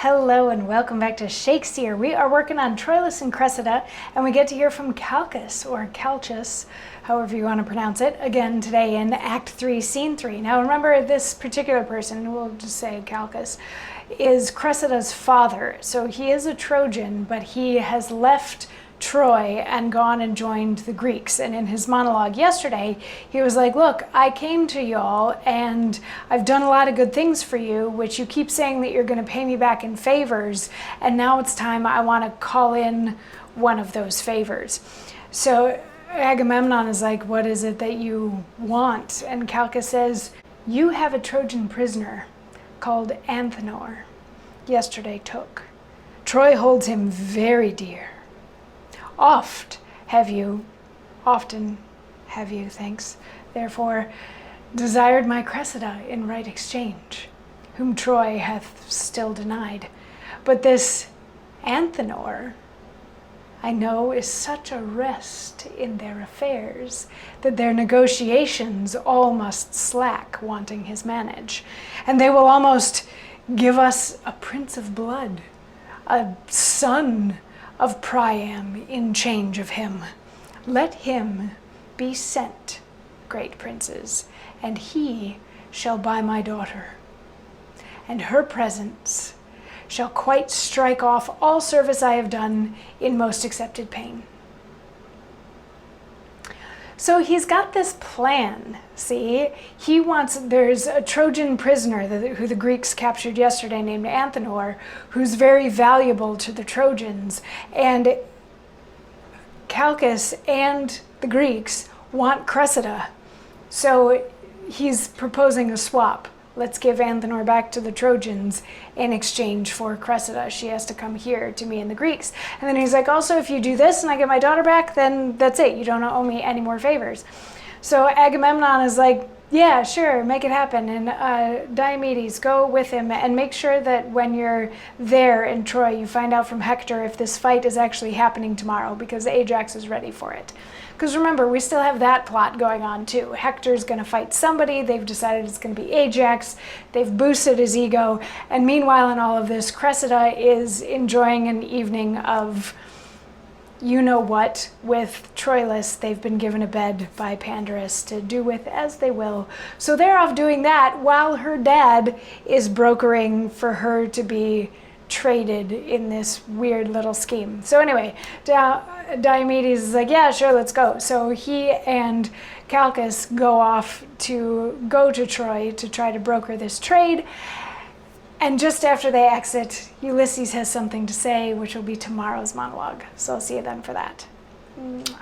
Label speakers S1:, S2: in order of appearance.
S1: Hello and welcome back to Shakesyear. We are working on Troilus and Cressida, and we get to hear from Calchas, or Calchas, however you want to pronounce it, again today in Act 3, Scene 3. Now remember, this particular person, we'll just say Calchas, is Cressida's father. So he is a Trojan, but he has left Troy and gone and joined the Greeks. And in his monologue yesterday, he was like, look, I came to y'all and I've done a lot of good things for you, which you keep saying that you're going to pay me back in favors. And now it's time I want to call in one of those favors. So Agamemnon is like, what is it that you want? And Calchas says, you have a Trojan prisoner called Antenor yesterday took. Troy holds him very dear. Often have you, thanks, therefore, desired my Cressida in right exchange, whom Troy hath still denied. But this Antenor, I know, is such a rest in their affairs, that their negotiations all must slack, wanting his manage. And they will almost give us a prince of blood, a son of Priam in change of him. Let him be sent, great princes, and he shall buy my daughter. And her presence shall quite strike off all service I have done in most accepted pain. So he's got this plan, see? He wants, there's a Trojan prisoner who the Greeks captured yesterday named Antenor, who's very valuable to the Trojans. And Calchas and the Greeks want Cressida. So he's proposing a swap. Let's give Antenor back to the Trojans in exchange for Cressida. She has to come here to me and the Greeks. And then he's like, also, if you do this and I get my daughter back, then that's it. You don't owe me any more favors. So Agamemnon is like, yeah, sure, make it happen. And Diomedes, go with him and make sure that when you're there in Troy, you find out from Hector if this fight is actually happening tomorrow, because Ajax is ready for it. Because remember, we still have that plot going on too. Hector's going to fight somebody. They've decided it's going to be Ajax. They've boosted his ego. And meanwhile, in all of this, Cressida is enjoying an evening of you-know-what with Troilus. They've been given a bed by Pandarus to do with as they will. So they're off doing that while her dad is brokering for her to be traded in this weird little scheme. So anyway, Diomedes is like, yeah, sure, let's go. So he and Calchas go to Troy to try to broker this trade. And just after they exit, Ulysses has something to say, which will be tomorrow's monologue. So I'll see you then for that. Mwah.